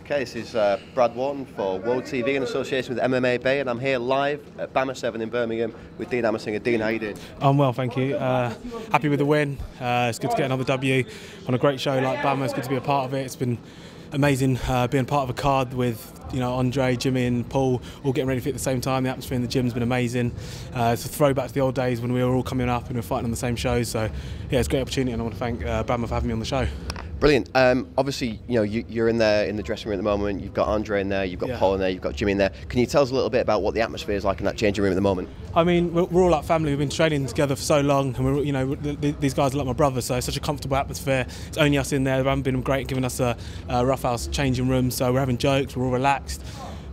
Okay, this is Brad Wharton for World TV in association with MMA Bay, and I'm here live at BAMMA 7 in Birmingham with Dean Amasinger. Dean, how you doing? I'm well, thank you. Happy with the win. It's good to get another W on a great show like BAMMA. It's good to be a part of it. It's been amazing being part of a card with Andre, Jimmy and Paul all getting ready for it at the same time. The atmosphere in the gym's been amazing. It's a throwback to the old days when we were all coming up and we were fighting on the same shows. So yeah, it's a great opportunity, and I want to thank BAMMA for having me on the show. Brilliant. Obviously, you're in there in the dressing room at the moment. You've got Andre in there, you've got Paul in there, you've got Jimmy in there. Can you tell us a little bit about what the atmosphere is like in that changing room at the moment? I mean, we're all like family. We've been training together for so long, and these guys are like my brothers. So it's such a comfortable atmosphere. It's only us in there. They haven't been great giving us a rough house changing room. So we're having jokes. We're all relaxed.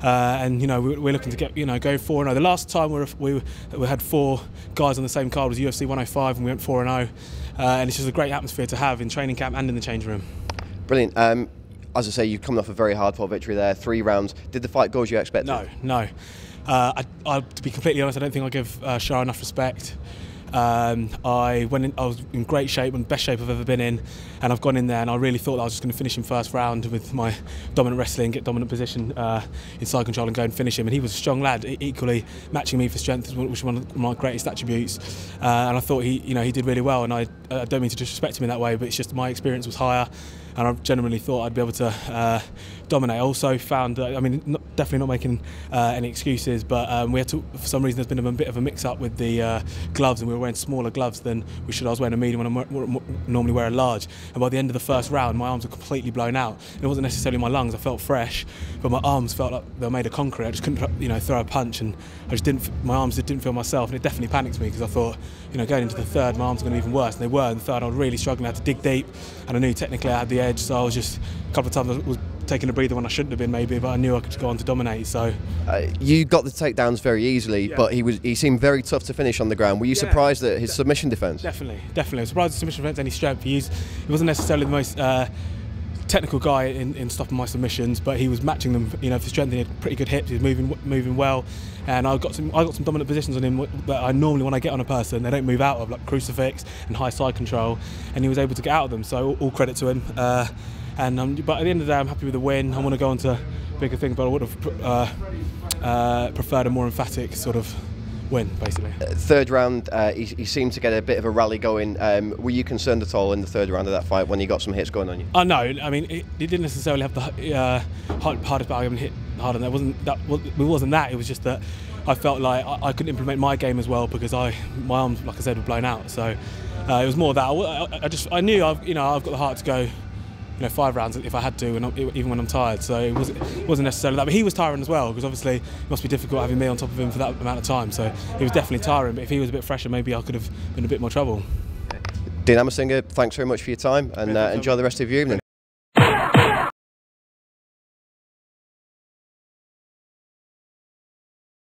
And we're looking to get go 4-0. The last time we had 4 guys on the same card was UFC 105, and we went 4-0. And it's just a great atmosphere to have in training camp and in the change room. Brilliant. As I say, you've come off a very hard-fought victory there, 3 rounds. Did the fight go as you expected? No. To be completely honest, I don't think I give Shah enough respect. I was in great shape, and best shape I've ever been in, and I've gone in there and I really thought that I was just going to finish him first round with my dominant wrestling, get dominant position in side control and go and finish him. And he was a strong lad, equally matching me for strength, which is one of my greatest attributes. And I thought he did really well, and I don't mean to disrespect him in that way, but it's just my experience was higher, and I genuinely thought I'd be able to dominate. I also found, definitely not making any excuses, but we had to, for some reason, there's been a bit of a mix-up with the gloves, and we were wearing smaller gloves than we should. I was wearing a medium when I normally wear a large, and by the end of the first round, my arms were completely blown out. It wasn't necessarily my lungs; I felt fresh, but my arms felt like they were made of concrete. I just couldn't, throw a punch, and my arms didn't feel myself, and it definitely panicked me because I thought, going into the third, my arms were going to be even worse, and they were. In the third, I was really struggling. I had to dig deep, and I knew technically I had the edge, so I was just a couple of times I was taking a breather when I shouldn't have been, maybe, but I knew I could go on to dominate. So you got the takedowns very easily, but he seemed very tough to finish on the ground. Were you surprised at his submission defence? Definitely. I was surprised at submission defence, any strength. He wasn't necessarily the most technical guy in stopping my submissions, but he was matching them, for strength. He had pretty good hips. He was moving well, and I got some dominant positions on him that I normally, when I get on a person, they don't move out of, like crucifix and high side control, and he was able to get out of them. So all credit to him. But at the end of the day, I'm happy with the win. I want to go on to bigger things, but I would have preferred a more emphatic sort of win, basically. Third round, he seemed to get a bit of a rally going. Were you concerned at all in the third round of that fight when you got some hits going on you? No, I mean, he didn't necessarily have the hardest battle I haven't hit hard on. It wasn't that. It was just that I felt like I couldn't implement my game as well because my arms, like I said, were blown out. So it was more that I knew I've got the heart to go 5 rounds if I had to, and even when I'm tired. So it wasn't necessarily that, but he was tiring as well, because obviously it must be difficult having me on top of him for that amount of time. So he was definitely tiring, but if he was a bit fresher, maybe I could have been a bit more trouble. Dean Amasinger, thanks very much for your time, and enjoy the rest of your evening.